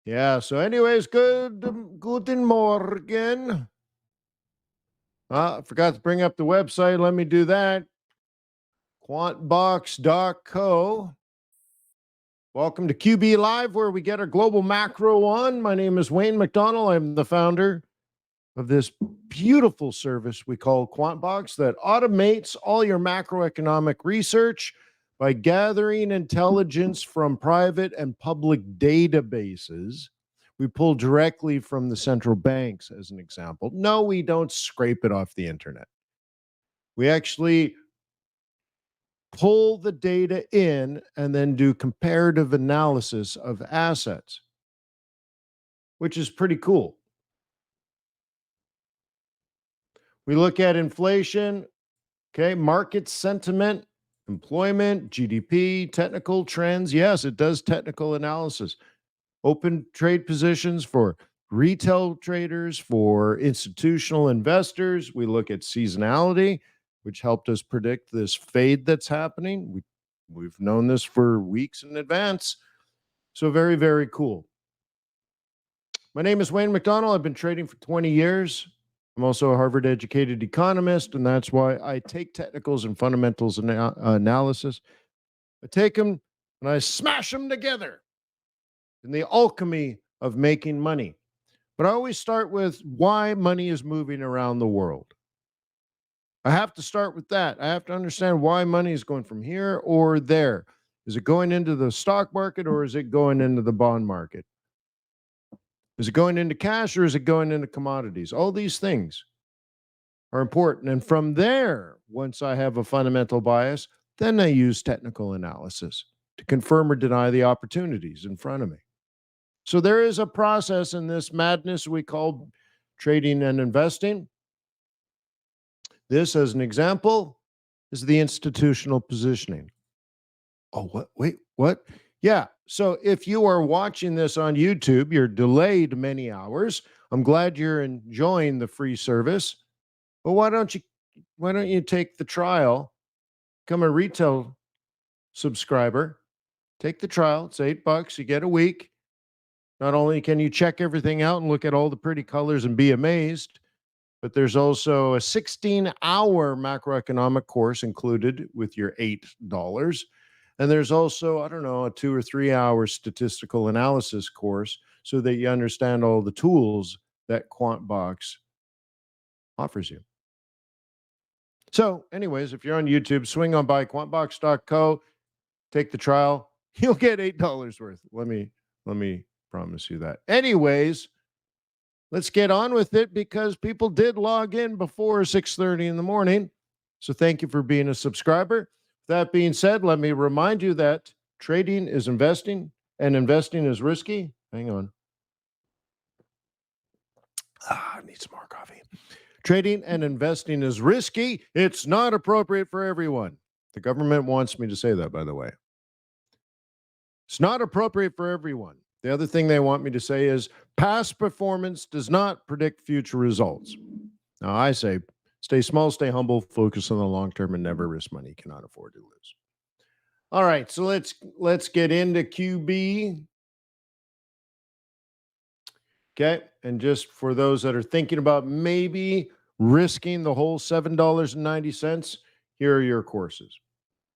Yeah, so anyways, guten Morgen. I forgot to bring up the website. Let me do that. QuantBox.co. Welcome to QB Live, where we get our global macro on. My name is Wayne McDonald. I'm the founder of this beautiful service we call QuantBox that automates all your macroeconomic research by gathering intelligence from private and public databases. We pull directly from the central banks, as an example. No, we don't scrape it off the internet. We actually pull the data in and then do comparative analysis of assets, which is pretty cool. We look at inflation, okay, market sentiment, employment, GDP, technical trends. Yes, it does technical analysis. Open trade positions for retail traders, for institutional investors. We look at seasonality, which helped us predict this fade that's happening. We've known this for weeks in advance. So very, very cool. My name is Wayne McDonald. I've been trading for 20 years. I'm also a Harvard-educated economist, and that's why I take technicals and fundamentals analysis. I take them and I smash them together in the alchemy of making money. But I always start with why money is moving around the world. I have to start with that. I have to understand why money is going from here or there. Is it going into the stock market or is it going into the bond market? Is it going into cash or is it going into commodities? All these things are important. And from there, once I have a fundamental bias, then I use technical analysis to confirm or deny the opportunities in front of me. So there is a process in this madness we call trading and investing. This, as an example, is the institutional positioning. Oh, what? Wait, what? Yeah. So if you are watching this on YouTube, you're delayed many hours. I'm glad you're enjoying the free service. But why don't you take the trial, become a retail subscriber, take the trial. It's $8. You get a week. Not only can you check everything out and look at all the pretty colors and be amazed, but there's also a 16-hour macroeconomic course included with your $8. And there's also, I don't know, a 2 or 3 hour statistical analysis course so that you understand all the tools that QuantBox offers you. So, anyways, if you're on YouTube, swing on by quantbox.co, take the trial. You'll get $8 worth. Let me promise you that. Anyways, let's get on with it because people did log in before 6:30 in the morning. So thank you for being a subscriber. That being said, let me remind you that trading is investing and investing is risky. Hang on. I need some more coffee. Trading and investing is risky. It's not appropriate for everyone. The government wants me to say that, by the way. It's not appropriate for everyone. The other thing they want me to say is past performance does not predict future results. Now, I say stay small, stay humble, focus on the long term, and never risk money you cannot afford to lose. All right, so let's get into QB. Okay, and just for those that are thinking about maybe risking the whole $7.90, here are your courses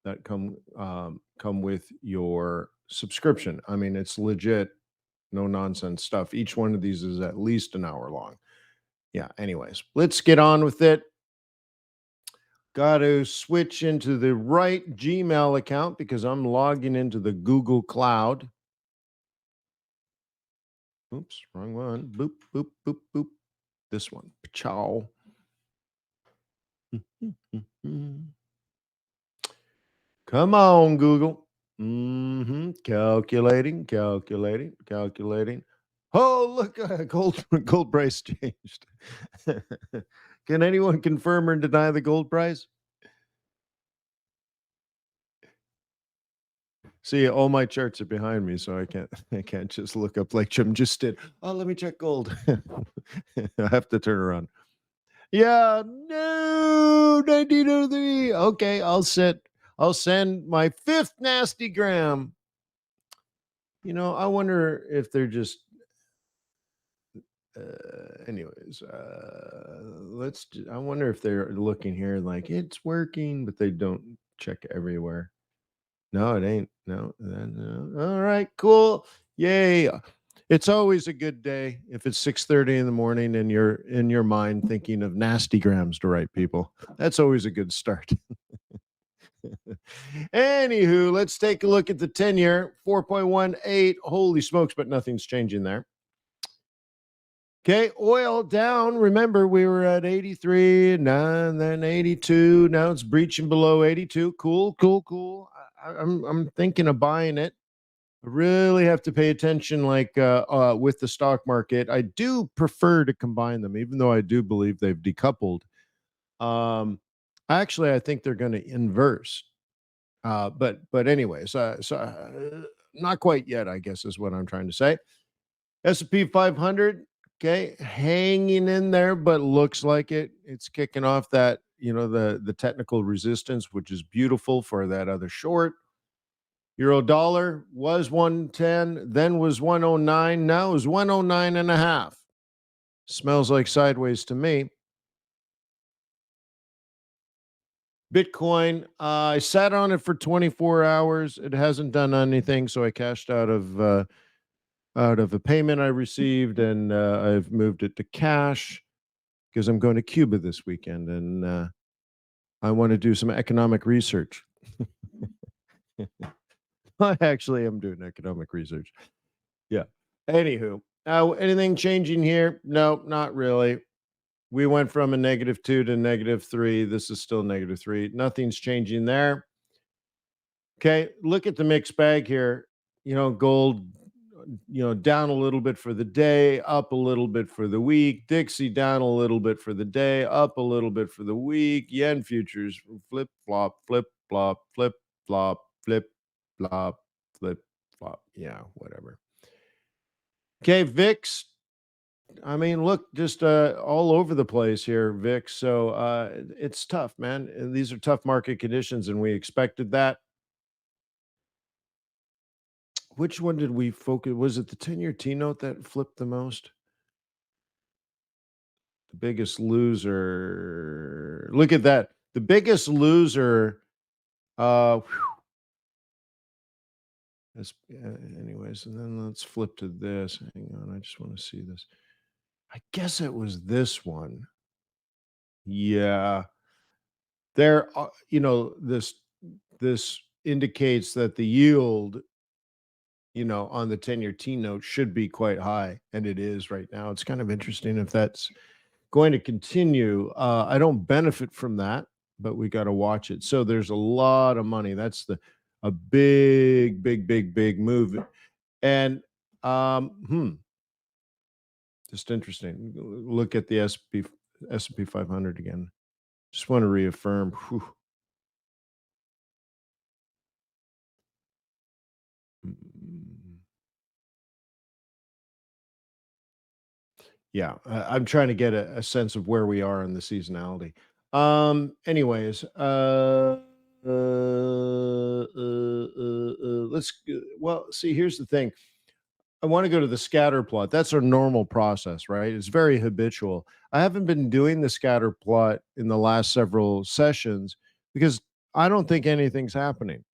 that come with your subscription. I mean, it's legit, no nonsense stuff. Each one of these is at least an hour long. Yeah, anyways, let's get on with it. Got to switch into the right Gmail account because I'm logging into the Google Cloud. Oops, wrong one. Boop, boop, boop, boop. This one. Ciao. Come on, Google. Calculating. Oh, look, gold price changed. Can anyone confirm or deny the gold price? See, all my charts are behind me, so I can't just look up like Jim just did. Oh, let me check gold. I have to turn around. Yeah, no, 1903. Okay, I'll send my 5th nasty gram. You know, I wonder if they're just Anyways, I wonder if they're looking here like it's working, but they don't check everywhere. No, it ain't. No, no. All right, cool. Yay. It's always a good day if it's 6:30 in the morning and you're in your mind thinking of nasty grams to write people. That's always a good start. Anywho, let's take a look at the 10-year, 4.18. Holy smokes, but nothing's changing there. Okay, oil down. Remember, we were at 83, and then 82. Now it's breaching below 82. Cool, cool, cool. I'm thinking of buying it. I really have to pay attention, like with the stock market. I do prefer to combine them, even though I do believe they've decoupled. Um, Actually, I think they're going to inverse. But anyways, not quite yet, I guess is what I'm trying to say. S&P 500, okay, hanging in there, but looks like it's kicking off that, the technical resistance, which is beautiful for that other short. Euro dollar was 110, then was 109, now is 109 and a half. Smells like sideways to me. Bitcoin, I sat on it for 24 hours. It hasn't done anything, so I cashed out of a payment I received, and I've moved it to cash because I'm going to Cuba this weekend, and I want to do some economic research. I actually am doing economic research. Yeah. Anywho, anything changing here? No, not really. We went from a -2 to -3. This is still -3. Nothing's changing there. Okay, look at the mixed bag here. Gold, down a little bit for the day, up a little bit for the week. Dixie down a little bit for the day, up a little bit for the week. Yen futures flip flop, flip flop, flip flop, flip flop, flip flop. Yeah, whatever. Okay, VIX. I mean, look, just all over the place here, VIX. So it's tough, man. And these are tough market conditions, and we expected that. Which one did we focus? Was it the 10-year T note that flipped the most? The biggest loser. Look at that. The biggest loser. Uh, Anyways, and then let's flip to this. Hang on, I just want to see this. I guess it was this one. Yeah, there. This indicates that the yield, on the 10-year T note should be quite high, and it is right now. It's kind of interesting if that's going to continue. I don't benefit from that, but we got to watch it. So there's a lot of money. That's a big, big, big, big move. And just interesting. Look at the S&P 500 again. Just want to reaffirm. Whew. Mm, Yeah, I'm trying to get a sense of where we are in the seasonality. Anyways, well, see, here's the thing. I want to go to the scatter plot. That's our normal process, right? It's very habitual. I haven't been doing the scatter plot in the last several sessions because I don't think anything's happening.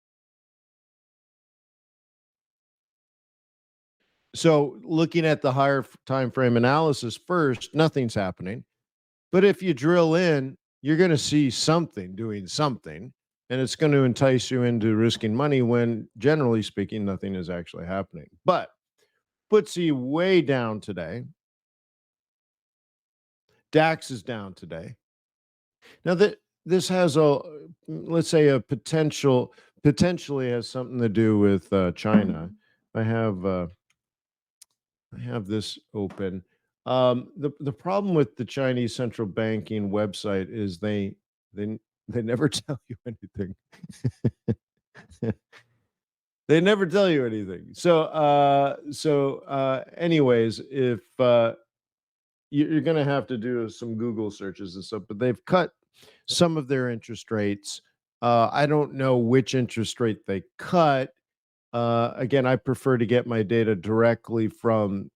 So, looking at the higher time frame analysis first, nothing's happening. But if you drill in, you're going to see something doing something, and it's going to entice you into risking money when, generally speaking, nothing is actually happening. But FTSE way down today. DAX is down today. Now that this has let's say potentially has something to do with China. I have uh, I have this open. The problem with the Chinese central banking website is they they never tell you anything. They never tell you anything. Anyways, if you're going to have to do some Google searches and stuff, but they've cut some of their interest rates. I don't know which interest rate they cut. Again, I prefer to get my data directly from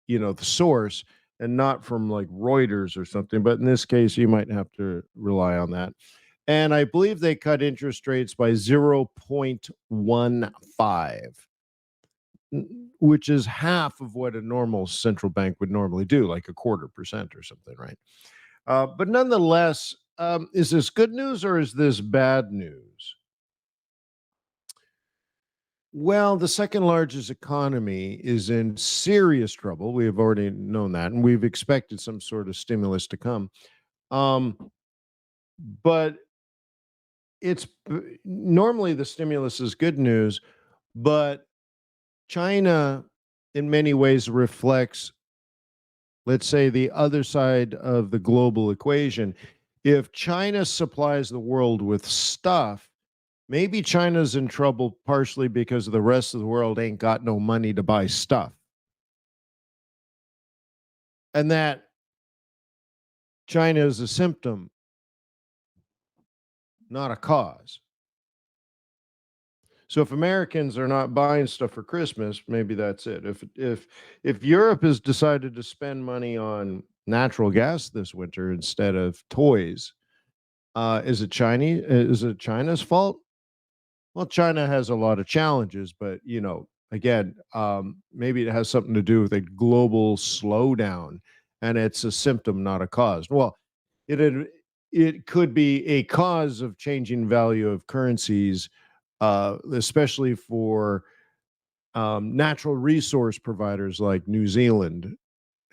the source. and not from like Reuters or something. But in this case, you might have to rely on that. And I believe they cut interest rates by 0.15, which is half of what a normal central bank would normally do, like a 0.25% or something, right? But nonetheless, is this good news or is this bad news? Well, the second largest economy is in serious trouble. We have already known that, and we've expected some sort of stimulus to come. Um, but it's normally the stimulus is good news, but China, in many ways, reflects, let's say, the other side of the global equation. If China supplies the world with stuff, maybe China's in trouble partially because the rest of the world ain't got no money to buy stuff. And that China is a symptom, not a cause. So if Americans are not buying stuff for Christmas, maybe that's it. If Europe has decided to spend money on natural gas this winter instead of toys, is it Chinese? Is it China's fault? Well, China has a lot of challenges, but again, maybe it has something to do with a global slowdown, and it's a symptom, not a cause. Well, it it could be a cause of changing value of currencies, especially for natural resource providers like New Zealand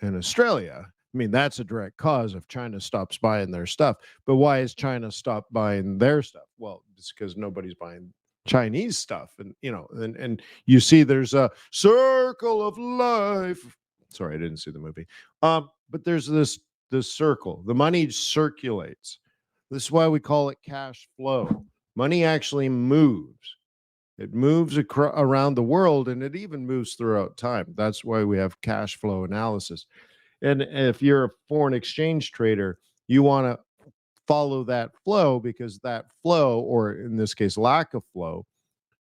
and Australia. I mean, that's a direct cause if China stops buying their stuff. But why has China stopped buying their stuff? Well, it's because nobody's buying Chinese stuff. And and you see there's a circle of life. Sorry, I didn't see the movie. But there's this circle. The money circulates. This is why we call it cash flow. Money actually moves. It moves around the world, and it even moves throughout time. That's why we have cash flow analysis. And if you're a foreign exchange trader, you want to follow that flow, because that flow, or in this case, lack of flow,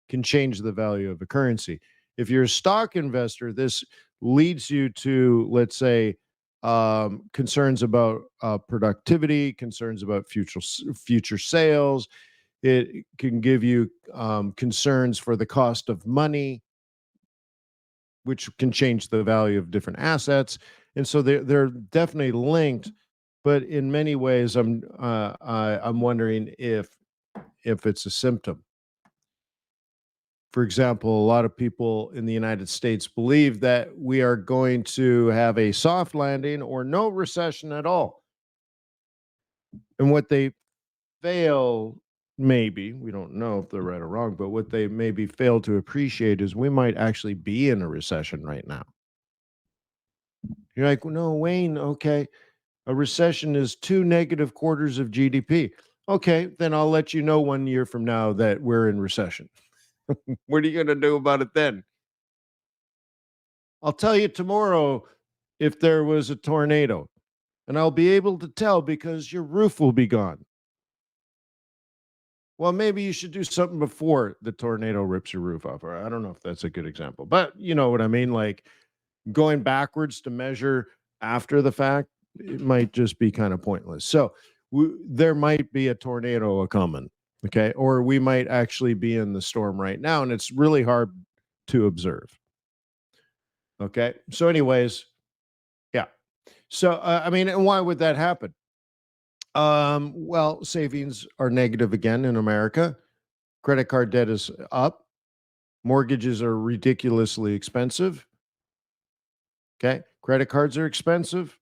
can change the value of a currency. If you're a stock investor, this leads you to, let's say, concerns about productivity, concerns about future sales. It can give you concerns for the cost of money, which can change the value of different assets. And so they're definitely linked. But in many ways, I'm wondering if it's a symptom. For example, a lot of people in the United States believe that we are going to have a soft landing or no recession at all. And what they fail, maybe, we don't know if they're right or wrong, but what they maybe fail to appreciate is we might actually be in a recession right now. You're like, well, no, Wayne, okay, a recession is 2 negative quarters of GDP. Okay, then I'll let you know 1 year from now that we're in recession. What are you going to do about it then? I'll tell you tomorrow if there was a tornado, and I'll be able to tell because your roof will be gone. Well, maybe you should do something before the tornado rips your roof off. Or I don't know if that's a good example, but you know what I mean? Like going backwards to measure after the fact, it might just be kind of pointless. So there might be a tornado a coming, okay? Or we might actually be in the storm right now, and it's really hard to observe. Okay. So, anyways, yeah. So, I mean, and why would that happen? Well, savings are negative again in America. Credit card debt is up. Mortgages are ridiculously expensive. Okay. Credit cards are expensive.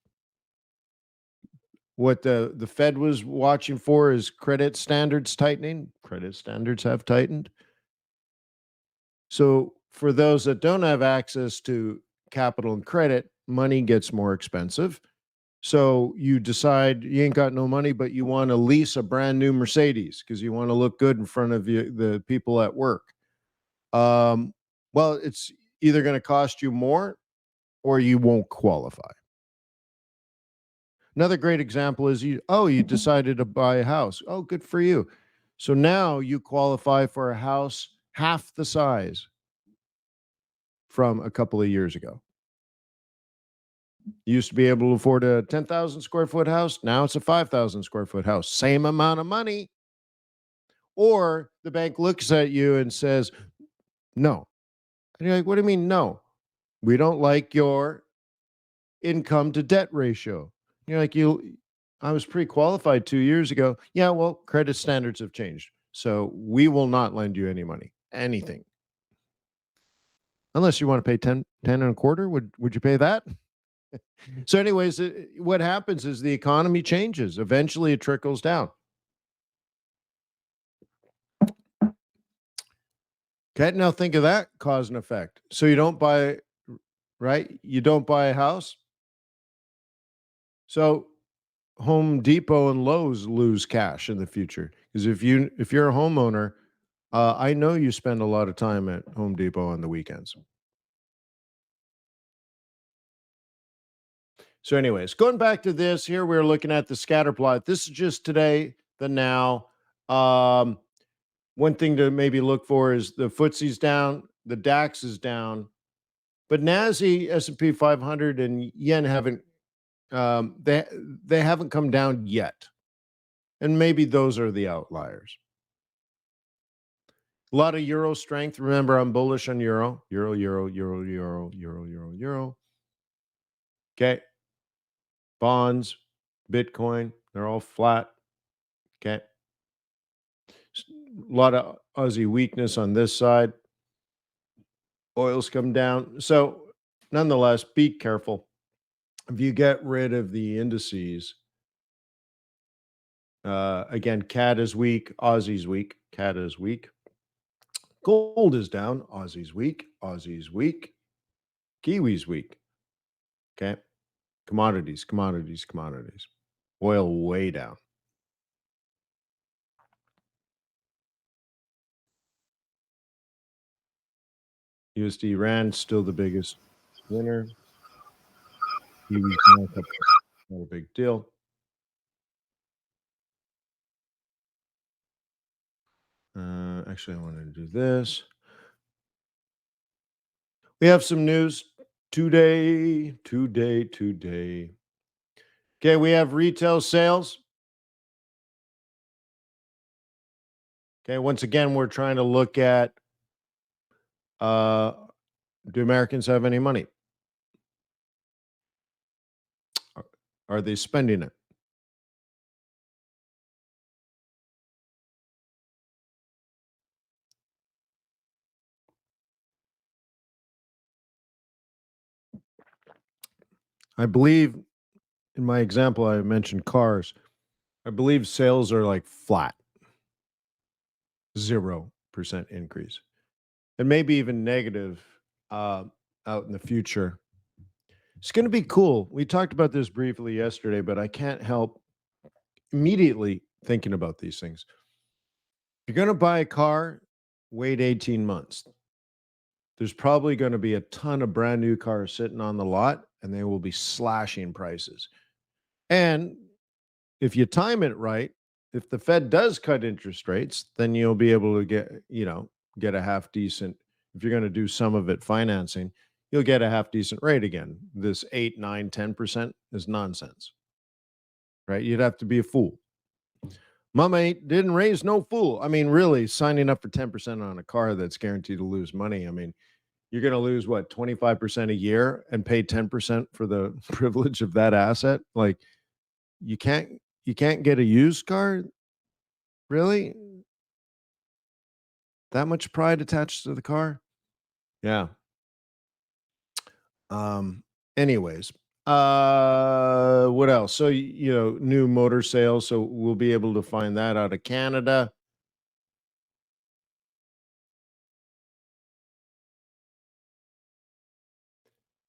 What the Fed was watching for is credit standards tightening. Credit standards have tightened. So for those that don't have access to capital and credit, money gets more expensive. So you decide you ain't got no money, but you want to lease a brand new Mercedes because you want to look good in front of the people at work. Um, well, it's either going to cost you more or you won't qualify. Another great example is you decided to buy a house. Oh, good for you. So now you qualify for a house half the size from a couple of years ago. You used to be able to afford a 10,000 square foot house. Now it's a 5,000 square foot house. Same amount of money. Or the bank looks at you and says, no. And you're like, what do you mean, no? We don't like your income to debt ratio. You're like, I was pre qualified 2 years ago. Yeah, well, credit standards have changed. So we will not lend you any money, anything. Unless you want to pay 10 and a quarter. Would you pay that? So, anyways, what happens is the economy changes. Eventually, it trickles down. Okay, now think of that cause and effect. So you don't buy, right? You don't buy a house. So Home Depot and Lowe's lose cash in the future because if you're a homeowner, I know you spend a lot of time at Home Depot on the weekends. So, anyways, going back to this here, we're looking at the scatter plot. This is just today, the now. Um, One thing to maybe look for is the FTSE's down, the DAX is down, but NASI, S&P 500, and yen haven't they haven't come down yet, and maybe those are the outliers. A lot of euro strength. Remember, I'm bullish on euro, euro, euro, euro, euro, euro, euro, euro. Okay, bonds, Bitcoin, they're all flat. Okay, a lot of Aussie weakness on this side. Oil's come down. So, nonetheless, be careful. If you get rid of the indices, again, CAD is weak, Aussie's weak, CAD is weak. Gold is down, Aussie's weak, Aussie's weak, Kiwi's weak. Okay. Commodities, commodities, commodities. Oil way down. USD Rand still the biggest winner. Kiwi's not a big deal. Actually, I wanted to do this. We have some news today. Okay, we have retail sales. Okay, once again, we're trying to look at uh, do Americans have any money? Are they spending it? I believe in my example, I mentioned cars. I believe sales are like flat, 0% increase, and maybe even negative uh, out in the future. It's going to be cool. We talked about this briefly yesterday, but I can't help immediately thinking about these things. You're going to buy a car, wait 18 months. There's probably going to be a ton of brand new cars sitting on the lot, and they will be slashing prices. And if you time it right, if the Fed does cut interest rates, then you'll be able to get a half decent. If you're going to do some of it financing, you'll get a half decent rate again. This 8, 9, 10% is nonsense, right? You'd have to be a fool. Mama didn't raise no fool. I mean, really, signing up for 10% on a car that's guaranteed to lose money. I mean, you're going to lose what, 25% a year and pay 10% for the privilege of that asset? Like, you can't get a used car? Really? That much pride attached to the car? Yeah. Anyways, what else? So, new motor sales. So we'll be able to find that out of Canada.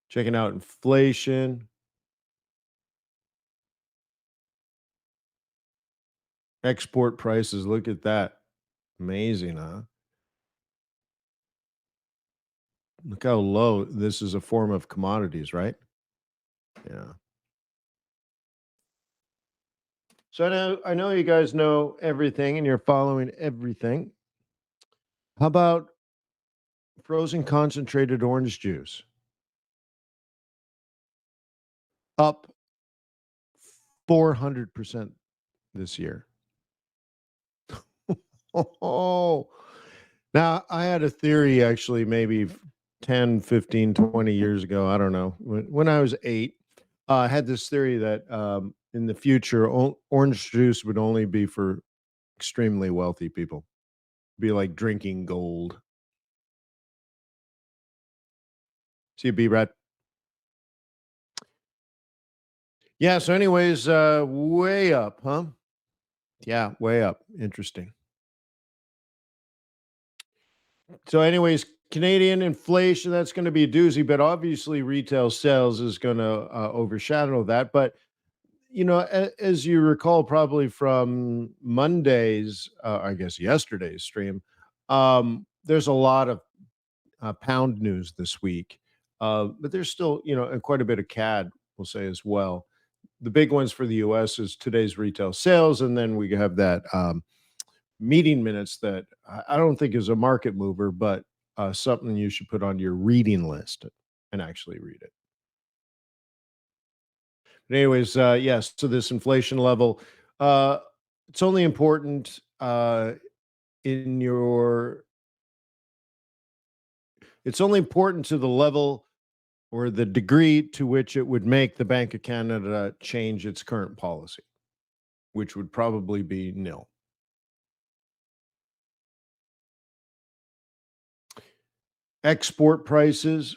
Checking out inflation, export prices. Look at that. Amazing, huh? Look how low this is a form of commodities, right? Yeah. So I know you guys know everything and you're following everything. How about frozen concentrated orange juice? up 400% this year. Oh, now I had a theory actually maybe 10, 15, 20 years ago. I don't know. When I was eight, I had this theory that in the future, orange juice would only be for extremely wealthy people, be like drinking gold. See you, B Rat. Yeah. So, anyways, way up, huh? Yeah, way up. Interesting. So, anyways, Canadian inflation, that's going to be a doozy, but obviously retail sales is going to overshadow that. But, as you recall, probably from Monday's, I guess yesterday's stream, there's a lot of pound news this week. But there's still, and quite a bit of CAD, we'll say as well. The big ones for the US is today's retail sales. And then we have that meeting minutes that I don't think is a market mover, but something you should put on your reading list and actually read it. But anyways, yes. So this inflation level, uh, it's only important in your. It's only important to the level or the degree to which it would make the Bank of Canada change its current policy, which would probably be nil. Export prices,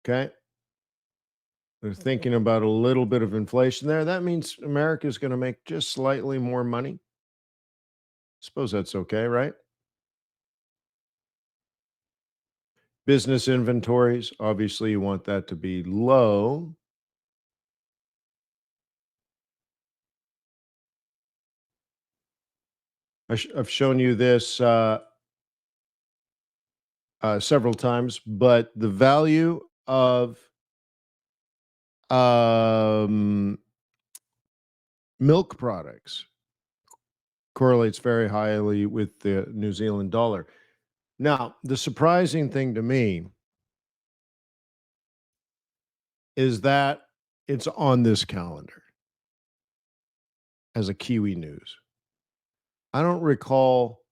okay. They're thinking about a little bit of inflation there. That means America is going to make just slightly more money. Suppose that's okay, right? Business inventories, obviously, you want that to be low. I've shown you this several times, but the value of um, milk products correlates very highly with the New Zealand dollar. Now, the surprising thing to me is that it's on this calendar as a Kiwi news. I don't recall.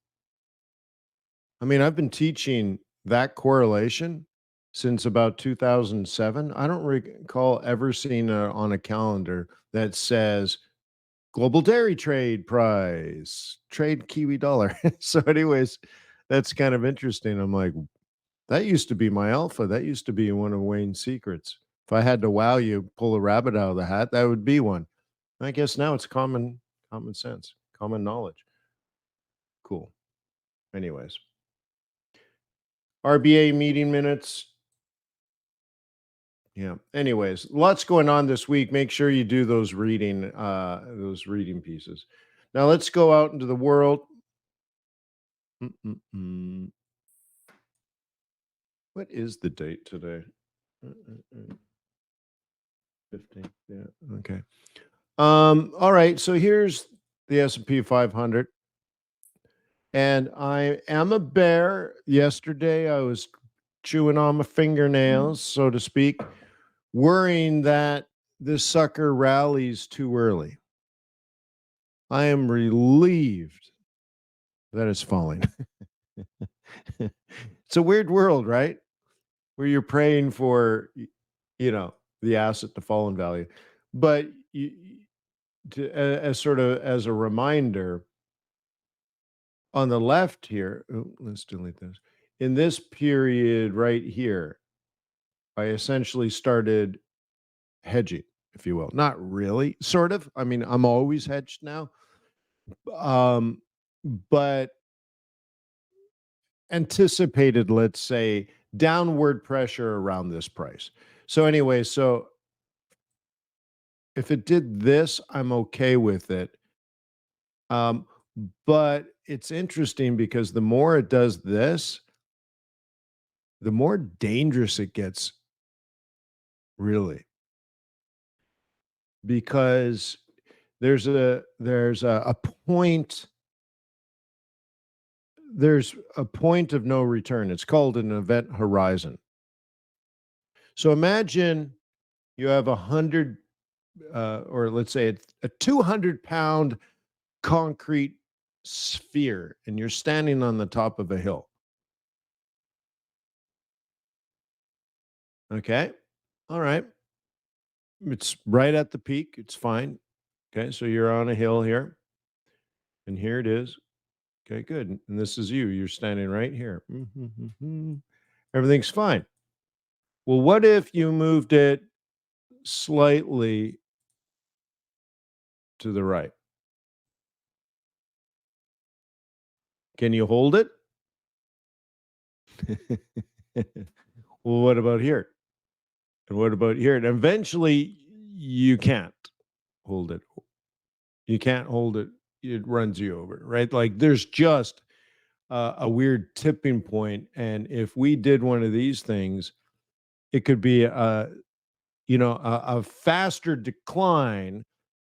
I mean, I've been teaching that correlation since about 2007. I don't recall ever seeing on a calendar that says global dairy trade price, trade Kiwi dollar. So, anyways, that's kind of interesting. I'm like, that used to be my alpha. That used to be one of Wayne's secrets. If I had to wow you, pull a rabbit out of the hat, that would be one. I guess now it's common sense, common knowledge. Cool. Anyways, RBA meeting minutes. Yeah. Anyways, lots going on this week. Make sure you do those reading pieces. Now let's go out into the world. Mm-mm-mm. What is the date today? 15th. Yeah. Okay. All right. So here's the S&P 500. And I am a bear. Yesterday I was chewing on my fingernails, so to speak, worrying that this sucker rallies too early. I am relieved that it's falling. It's a weird world, right? Where you're praying for, the asset to fall in value. But as sort of as a reminder, on the left here, let's delete this. In this period right here, I essentially started hedging, if you will. Not really, sort of. I mean, I'm always hedged now. Um, but anticipated, let's say, downward pressure around this price. So anyway, so if it did this, I'm okay with it. Um, but it's interesting because the more it does this, the more dangerous it gets, really, because there's a point there's a point of no return. It's called an event horizon. So imagine You have 100, or let's say it's a 200-pound concrete sphere, and you're standing on the top of a hill. Okay. All right. It's right at the peak. It's fine. Okay. So you're on a hill here, and here it is. Okay, good. And this is you. You're standing right here. Everything's fine. Well, what if you moved it slightly to the right? Can you hold it? Well, what about here? And what about here? And eventually you can't hold it. You can't hold it. It runs you over, right? Like there's just a weird tipping point. And if we did one of these things, it could be a faster decline.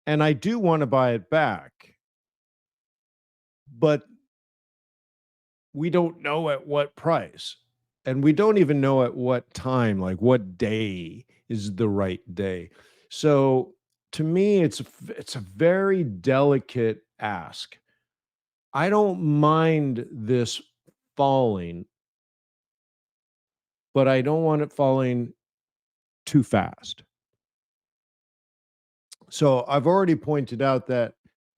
And I do want to buy it back, but we don't know at what price. And we don't even know at what time, like what day is the right day. So to me, it's a very delicate ask. I don't mind this falling, but I don't want it falling too fast. So I've already pointed out that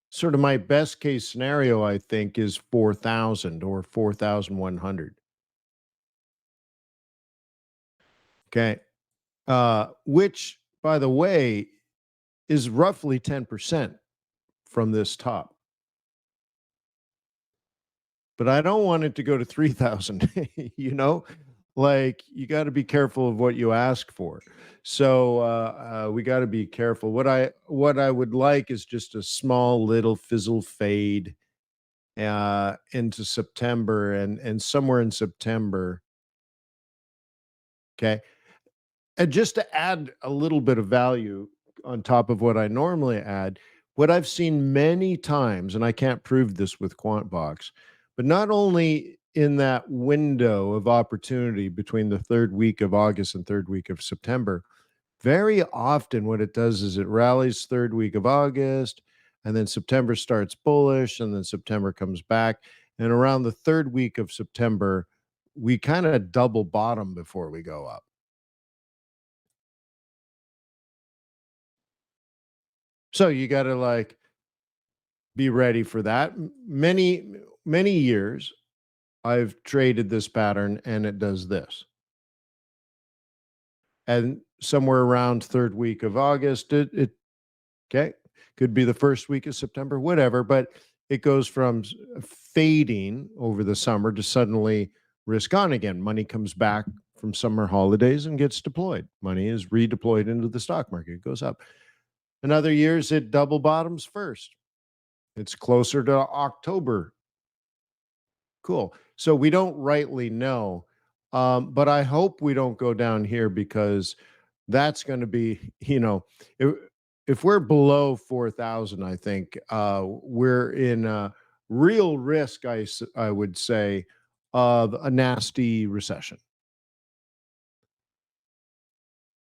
sort of my best case scenario, I think, is 4,000 or 4,100. Okay. Which, by the way, is roughly 10% from this top. But I don't want it to go to 3,000, you know? Like you got to be careful of what you ask for. So we got to be careful. What I would like is just a small little fizzle fade into September, and somewhere in September. Okay. And just to add a little bit of value on top of what I normally add, what I've seen many times, and I can't prove this with QuantBox, but not only in that window of opportunity between the third week of August and third week of September, very often what it does is it rallies third week of August, and then September starts bullish, and then September comes back. And around the third week of September, we kind of double bottom before we go up. So you got to like be ready for that. Many years I've traded this pattern and it does this. And somewhere around third week of August, it okay, could be the first week of September, whatever, but it goes from fading over the summer to suddenly risk on again. Money comes back from summer holidays and gets deployed. Money is redeployed into the stock market. It goes up. In other years, it double bottoms first. It's closer to October. Cool. So we don't rightly know, but I hope we don't go down here because that's going to be, if we're below 4,000, I think we're in a real risk, I would say, of a nasty recession.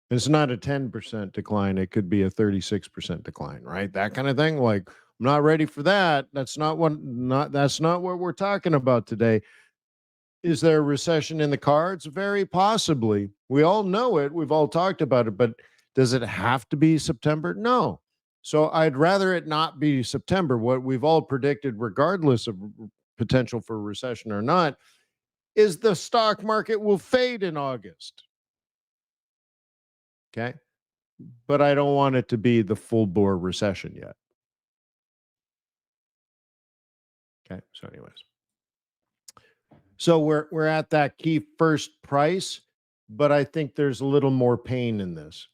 It's not a 10% decline. It could be a 36% decline, right? That kind of thing. Like, I'm not ready for that. That's not what we're talking about today. Is there a recession in the cards? Very possibly. We all know it. We've all talked about it, but does it have to be September? No. So I'd rather it not be September. What we've all predicted, regardless of potential for recession or not, is the stock market will fade in August. Okay. But I don't want it to be the full bore recession yet. Okay. So, anyways, so we're at that key first price, but I think there's a little more pain in this.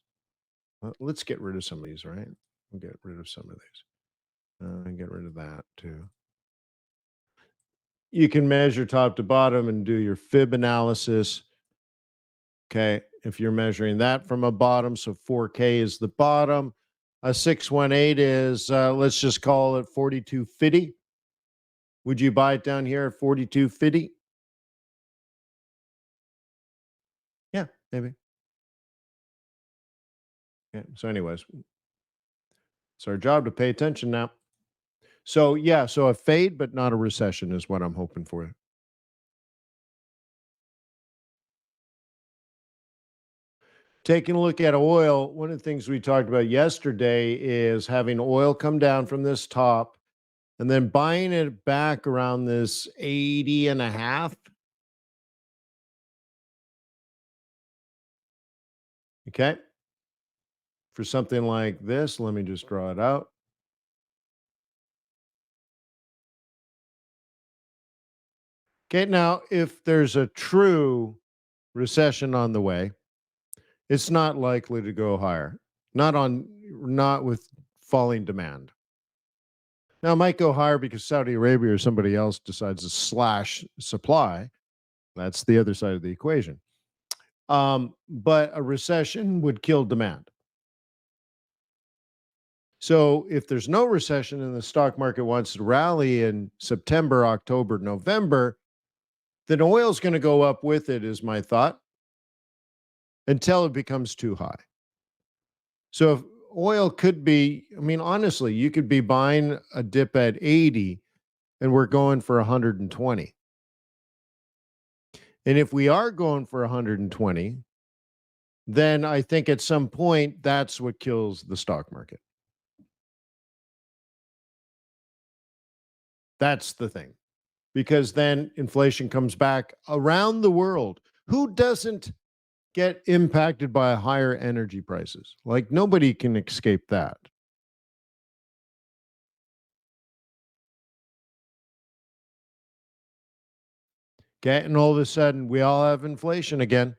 Let's get rid of some of these, right? We'll get rid of some of these. And get rid of that too. You can measure top to bottom and do your fib analysis. Okay. If you're measuring that from a bottom, so 4K is the bottom. A 618 is, let's just call it 4250. Would you buy it down here at 4250? Yeah, maybe. Yeah. So, anyways, it's our job to pay attention now. So, yeah, so a fade, but not a recession is what I'm hoping for. Taking a look at oil, one of the things we talked about yesterday is having oil come down from this top and then buying it back around this 80 and a half. Okay. For something like this, let me just draw it out. Okay. Now, if there's a true recession on the way, it's not likely to go higher. Not with falling demand. Now, it might go higher because Saudi Arabia or somebody else decides to slash supply. That's the other side of the equation. But a recession would kill demand. So if there's no recession and the stock market wants to rally in September, October, November, then oil's going to go up with it, is my thought, until it becomes too high. So if oil could be, I mean, honestly, you could be buying a dip at 80 and we're going for 120. And if we are going for 120, then I think at some point that's what kills the stock market. That's the thing. Because then inflation comes back around the world. Who doesn't get impacted by higher energy prices? Like nobody can escape that. Okay. And all of a sudden, we all have inflation again.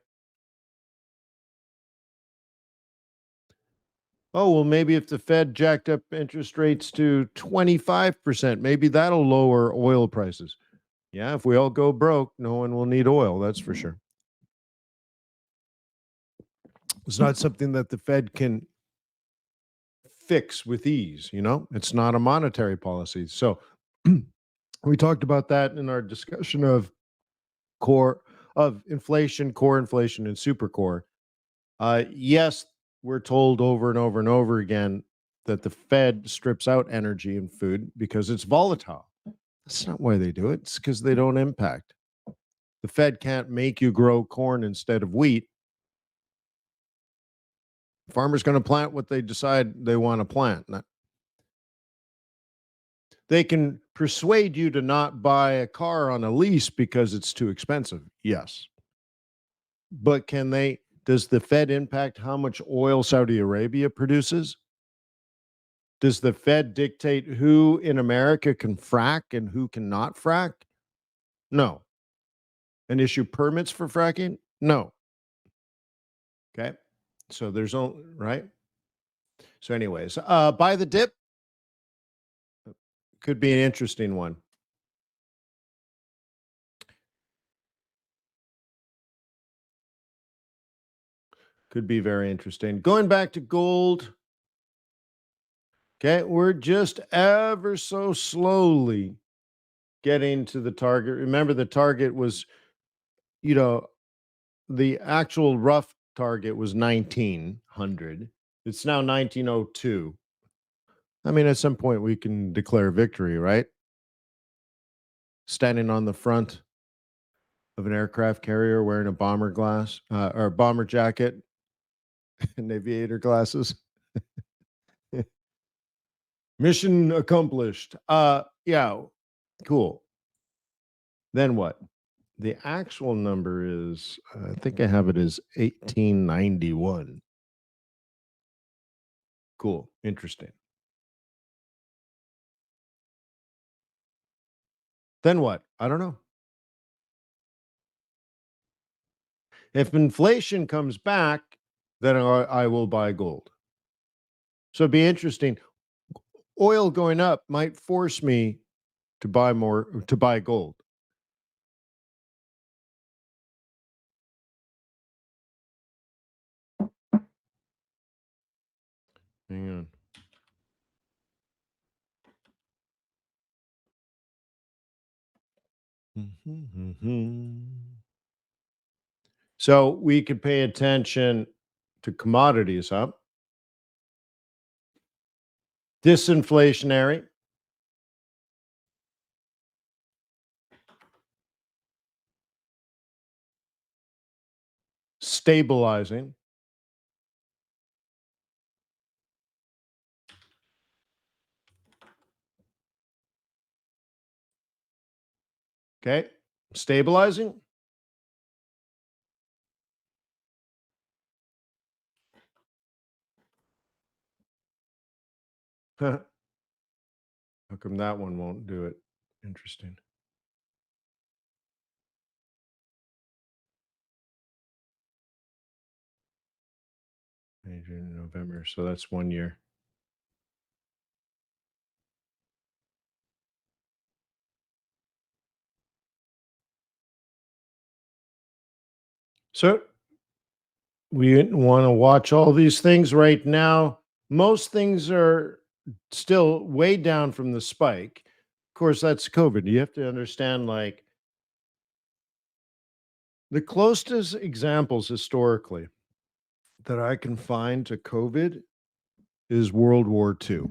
Oh, well, maybe if the Fed jacked up interest rates to 25%, maybe that'll lower oil prices. Yeah, if we all go broke, no one will need oil. That's for sure. It's not something that the Fed can fix with ease, It's not a monetary policy. So we talked about that in our discussion of core inflation, core inflation, and super core. Yes, we're told over and over and over again that the Fed strips out energy and food because it's volatile. That's not why they do it. It's because they don't impact. The Fed can't make you grow corn instead of wheat. Farmers going to plant what they decide they want to plant. They can persuade you to not buy a car on a lease because it's too expensive. Yes. But does the Fed impact how much oil Saudi Arabia produces? Does the Fed dictate who in America can frack and who cannot frack? No. And issue permits for fracking? No. Okay. So there's only, right? So, anyways, buy the dip could be an interesting one. Could be very interesting. Going back to gold. Okay. We're just ever so slowly getting to the target. Remember, the target was, you know, the actual rough target was 1900. It's now 1902. I mean, at some point we can declare victory, right? Standing on the front of an aircraft carrier wearing a bomber glass or a bomber jacket and aviator glasses. Mission accomplished. Yeah, cool. Then what? The actual number is, I think I have it as 1891. Cool. Interesting. Then what? I don't know. If inflation comes back, then I will buy gold. So it'd be interesting. Oil going up might force me to buy gold. Hang on. So we could pay attention to commodities, huh? Disinflationary. Stabilizing. Okay. Stabilizing. How come that one won't do it? Interesting. May, June, November. So that's 1 year. So we want to watch all these things right now. Most things are still way down from the spike. Of course, that's COVID. You have to understand, like, the closest examples historically that I can find to COVID is World War II.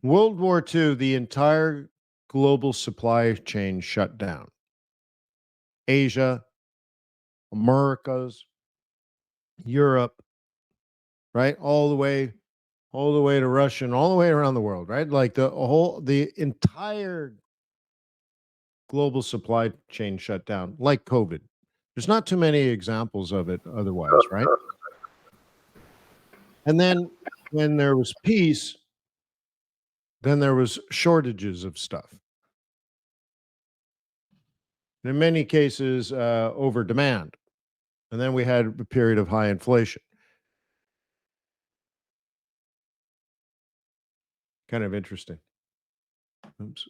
World War II, the entire global supply chain shut down. Asia, Americas, Europe, right? All the way to Russia and all the way around the world, right? Like the entire global supply chain shut down, like COVID. There's not too many examples of it otherwise, right? And then when there was peace, then there was shortages of stuff. In many cases, over demand. And then we had a period of high inflation. Kind of interesting. Oops.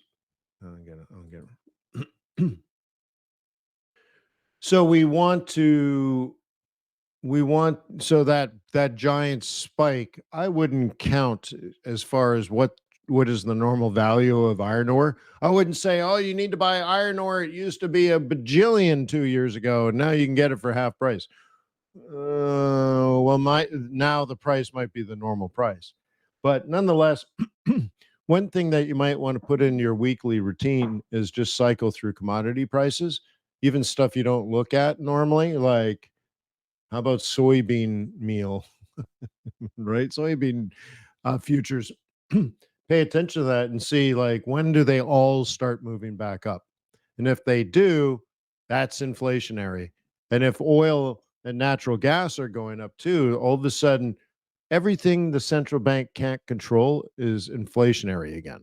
I'll get it. So so that giant spike, I wouldn't count as far as what is the normal value of iron ore. I wouldn't say, oh, you need to buy iron ore. It used to be a bajillion 2 years ago, and now you can get it for half price. Well, now the price might be the normal price, but nonetheless, one thing that you might want to put in your weekly routine is just cycle through commodity prices, even stuff you don't look at normally, like how about soybean meal, right? Soybean futures. Pay attention to that and see, like, when do they all start moving back up? And if they do, that's inflationary. And if oil and natural gas are going up too, all of a sudden, everything the central bank can't control is inflationary again.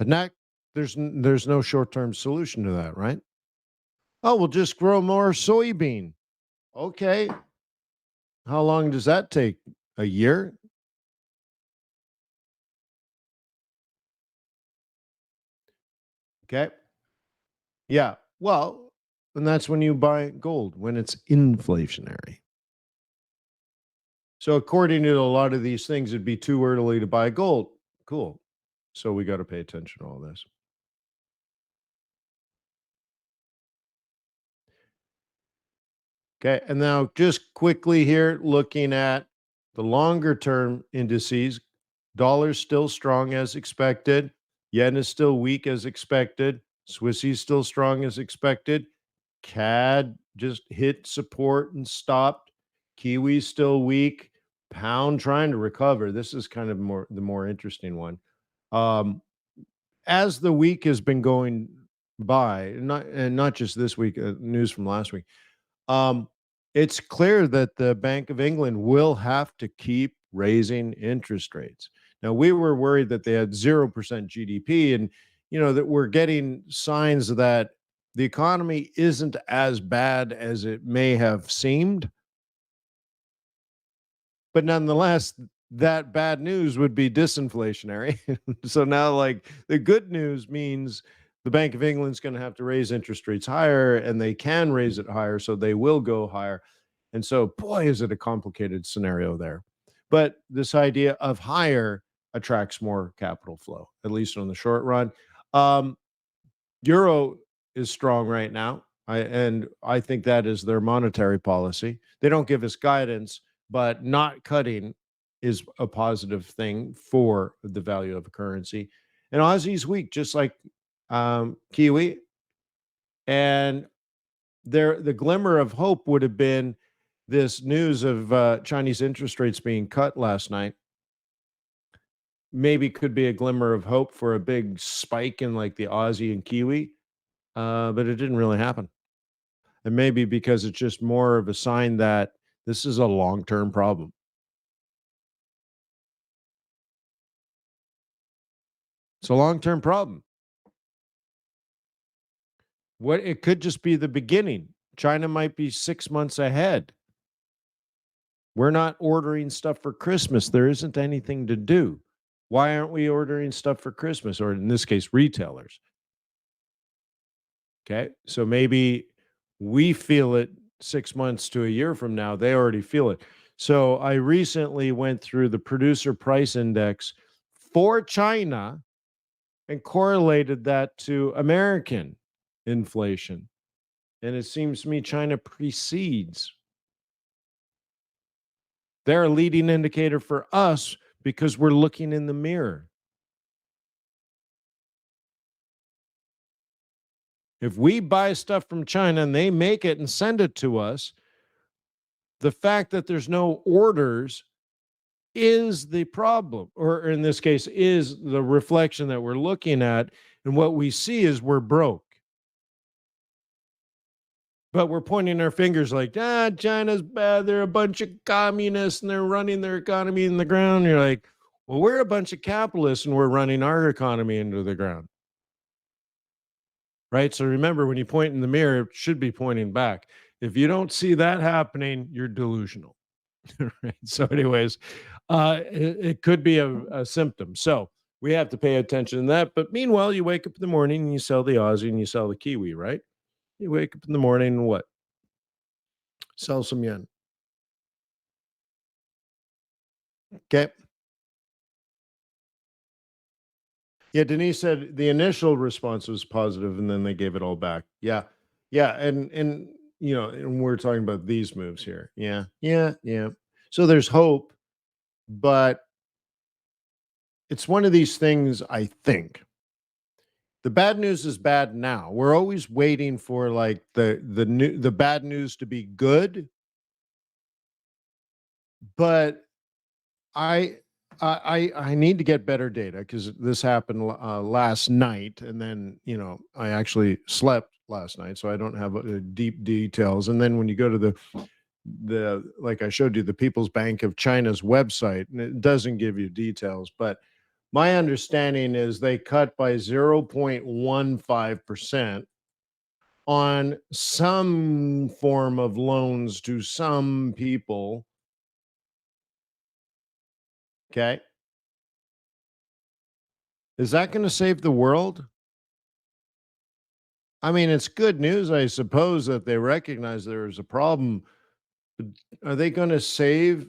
And that there's no short-term solution to that, right? Oh, we'll just grow more soybean. Okay. How long does that take? A year? Okay. Yeah. Well, and that's when you buy gold, when it's inflationary. So according to a lot of these things, it'd be too early to buy gold. Cool. So we got to pay attention to all this. Okay. And now just quickly here, looking at the longer term indices, dollar's still strong as expected. Yen is still weak as expected. Swissy's still strong as expected. CAD just hit support and stopped. Kiwi's still weak. Pound trying to recover. This is kind of the more interesting one. Um, as the week has been going by, not just this week, news from last week, um, it's clear that the Bank of England will have to keep raising interest rates. Now, we were worried that they had 0% GDP, and that we're getting signs that the economy isn't as bad as it may have seemed. But nonetheless, that bad news would be disinflationary. So now, like, the good news means the Bank of England's going to have to raise interest rates higher, and they can raise it higher, so they will go higher. And so, boy, is it a complicated scenario there. But this idea of higher attracts more capital flow, at least on the short run. Um, Euro is strong right now. I think that is their monetary policy. They don't give us guidance, but not cutting is a positive thing for the value of a currency. And Aussie's weak, just like Kiwi. And the glimmer of hope would have been this news of Chinese interest rates being cut last night. Maybe could be a glimmer of hope for a big spike in like the Aussie and Kiwi, but it didn't really happen. And maybe because it's just more of a sign that this is a long-term problem. It's a long-term problem. What it could just be the beginning. China might be 6 months ahead. We're not ordering stuff for Christmas. There isn't anything to do. Why aren't we ordering stuff for Christmas? Or in this case, retailers. Okay. So maybe we feel it 6 months to a year from now. They already feel it. So I recently went through the producer price index for China and correlated that to American inflation. And it seems to me China precedes. They're a leading indicator for us because we're looking in the mirror. If we buy stuff from China and they make it and send it to us, the fact that there's no orders is the problem, or in this case, is the reflection that we're looking at. And what we see is we're broke. But we're pointing our fingers like, China's bad. They're a bunch of communists and they're running their economy in the ground. You're like, well, we're a bunch of capitalists and we're running our economy into the ground. Right. So remember, when you point in the mirror, it should be pointing back. If you don't see that happening, you're delusional. Right. So, anyways, it could be a symptom. So we have to pay attention to that. But meanwhile, you wake up in the morning and you sell the Aussie and you sell the Kiwi, right? You wake up in the morning and what? Sell some yen. Okay. Yeah, Denise said the initial response was positive and then they gave it all back. Yeah. Yeah, and and we're talking about these moves here. Yeah. Yeah, yeah. So there's hope, but it's one of these things I think. The bad news is bad now. We're always waiting for like the bad news to be good, but I I need to get better data because this happened last night, and then I actually slept last night, so I don't have deep details. And then when you go to the like I showed you, the People's Bank of China's website, and it doesn't give you details, but my understanding is they cut by 0.15% on some form of loans to some people. Okay, is that going to save the world? I mean, it's good news, I suppose, that they recognize there is a problem. But are they going to save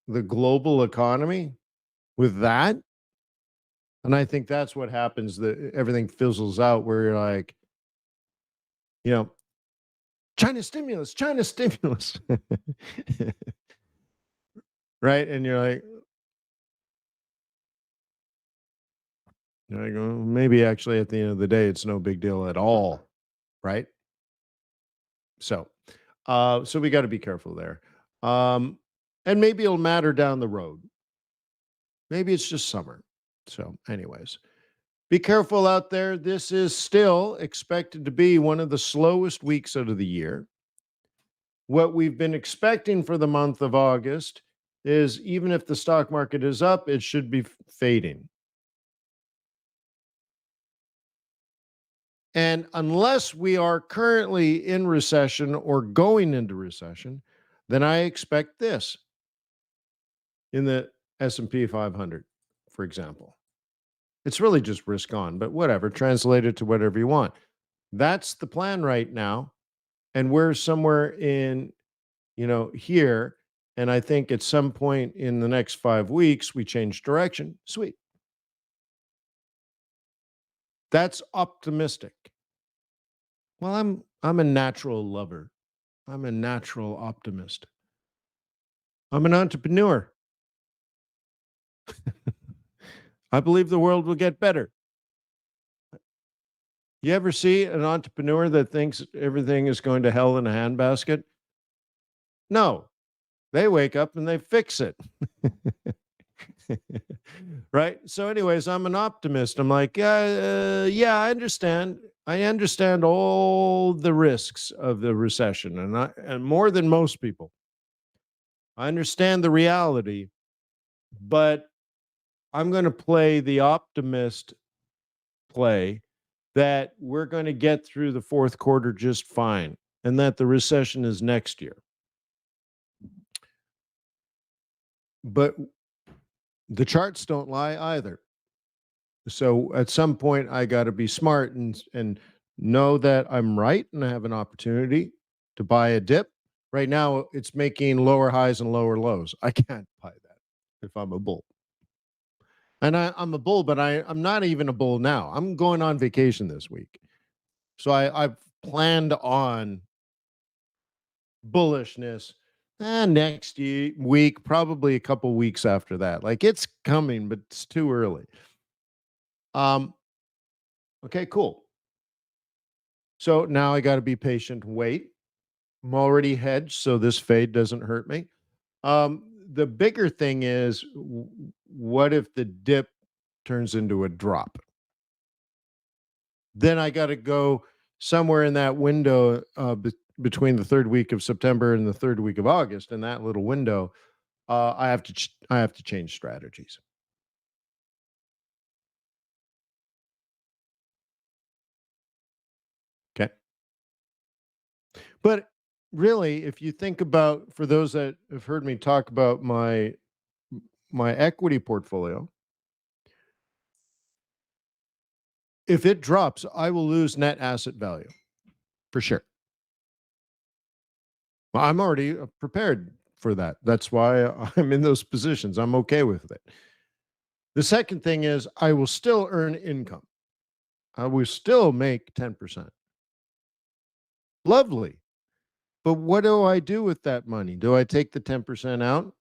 the global economy with that? And I think that's what happens. That everything fizzles out. Where you're like, you know, China stimulus, right? And you're like, "Oh, maybe actually at the end of the day, it's no big deal at all, right?" So, so we got to be careful there. Um, and maybe it'll matter down the road. Maybe it's just summer. So, anyways, be careful out there. This is still expected to be one of the slowest weeks out of the year. What we've been expecting for the month of August is even if the stock market is up, it should be fading. And unless we are currently in recession or going into recession, then I expect this in the S&P 500, for example. It's really just risk on, but whatever, translate it to whatever you want. That's the plan right now. And we're somewhere in, here. And I think at some point in the next 5 weeks, we change direction. Sweet. That's optimistic. Well, I'm a natural lover. I'm a natural optimist. I'm an entrepreneur. I believe the world will get better. You ever see an entrepreneur that thinks everything is going to hell in a handbasket? No, they wake up and they fix it. Right. So, anyways, I'm an optimist. I'm like, yeah, I understand. I understand all the risks of the recession, and more than most people. I understand the reality, but I'm going to play the optimist play that we're going to get through the fourth quarter just fine, and that the recession is next year. But the charts don't lie either. So at some point, I got to be smart and know that I'm right and I have an opportunity to buy a dip. Right now, it's making lower highs and lower lows. I can't buy that if I'm a bull. And I'm a bull, but I'm not even a bull now. I'm going on vacation this week. So I've planned on bullishness next week, probably a couple weeks after that. Like it's coming, but it's too early. Um, okay, cool. So now I got to be patient and wait. I'm already hedged, so this fade doesn't hurt me. The bigger thing is, what if the dip turns into a drop? Then I got to go somewhere in that window between the third week of September and the third week of August. In that little window, I have to change strategies. Okay, but really, if you think about, for those that have heard me talk about my equity portfolio, if it drops, I will lose net asset value for sure. Well, I'm already prepared for that. That's why I'm in those positions. I'm okay with it. The second thing is I will still earn income. I will still make 10%. Lovely. But what do I do with that money? Do I take the 10% out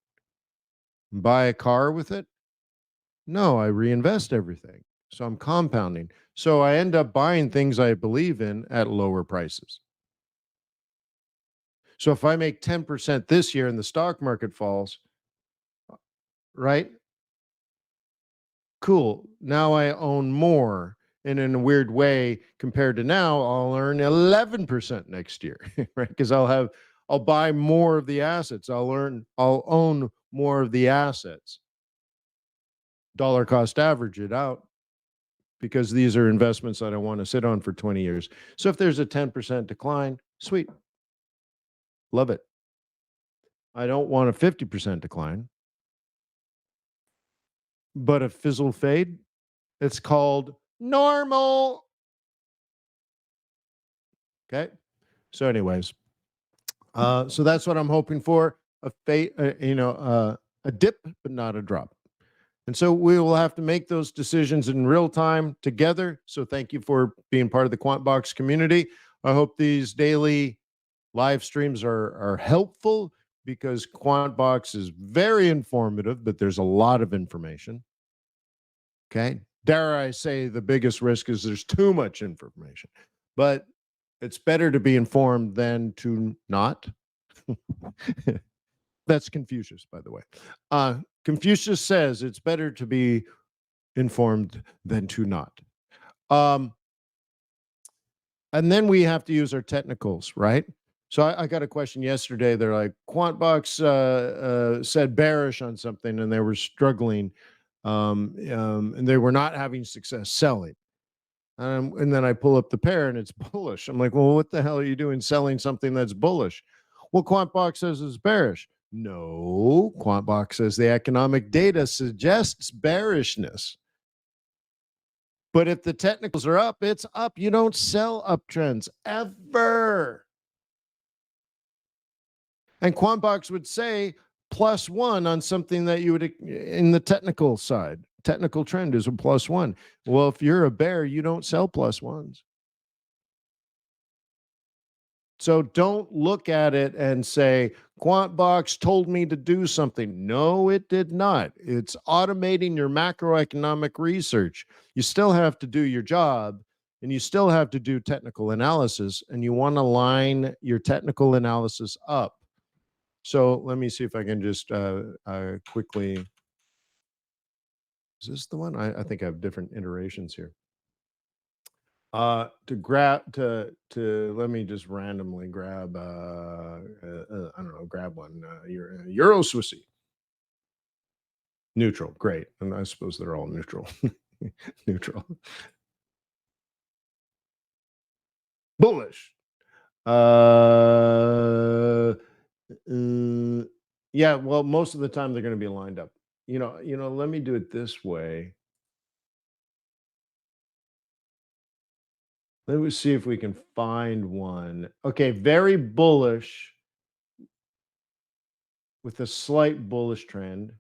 and buy a car with it? No, I reinvest everything. So I'm compounding. So I end up buying things I believe in at lower prices. So if I make 10% this year and the stock market falls, right? Cool. Now I own more. And in a weird way, compared to now, I'll earn 11% next year, right? Because I'll buy more of the assets. I'll own more of the assets. Dollar cost average it out, because these are investments that I want to sit on for 20 years. So if there's a 10% decline, sweet. Love it. I don't want a 50% decline, but a fizzle fade, it's called normal. Okay. So, anyways, so that's what I'm hoping for, a dip, but not a drop. And so we will have to make those decisions in real time together. So thank you for being part of the QuantBox community. I hope these daily live streams are helpful, because QuantBox is very informative, but there's a lot of information. Okay. Dare I say the biggest risk is there's too much information, but it's better to be informed than to not. That's Confucius, by the way. Confucius says it's better to be informed than to not. Um, and then we have to use our technicals, right? So I got a question yesterday. They're like, QuantBox said bearish on something, and they were struggling, and they were not having success selling. And then I pull up the pair, and it's bullish. I'm like, well, what the hell are you doing selling something that's bullish? Well, QuantBox says it's bearish. No, QuantBox says the economic data suggests bearishness. But if the technicals are up, it's up. You don't sell uptrends ever. And QuantBox would say +1 on something that you would, in the technical side. Technical trend is a +1. Well, if you're a bear, you don't sell +1s. So don't look at it and say, QuantBox told me to do something. No, it did not. It's automating your macroeconomic research. You still have to do your job and you still have to do technical analysis, and you want to line your technical analysis up. So let me see if I can just quickly. Is this the one? I think I have different iterations here. To let me just randomly grab I don't know, grab one Euro Swissy neutral. Great. And I suppose they're all neutral. Neutral. Bullish. Uh, yeah, well, most of the time they're going to be lined up. Let me do it this way. Let me see if we can find one. Okay, very bullish with a slight bullish trend.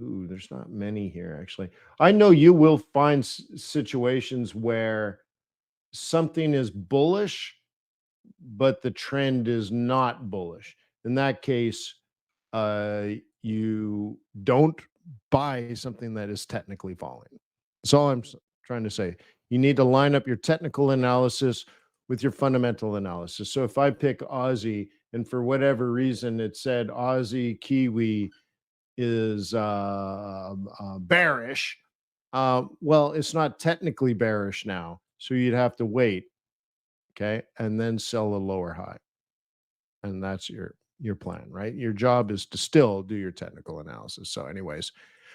Ooh, there's not many here, actually. I know you will find situations where something is bullish, but the trend is not bullish. In that case, you don't buy something that is technically falling. That's all I'm trying to say. You need to line up your technical analysis with your fundamental analysis. So if I pick Aussie and for whatever reason it said Aussie Kiwi is bearish, well, it's not technically bearish now. So you'd have to wait, okay, and then sell a lower high. And that's your plan, right? Your job is to still do your technical analysis. So anyways,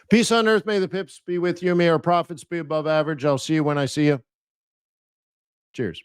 peace on earth. May the pips be with you. May our profits be above average. I'll see you when I see you. Cheers.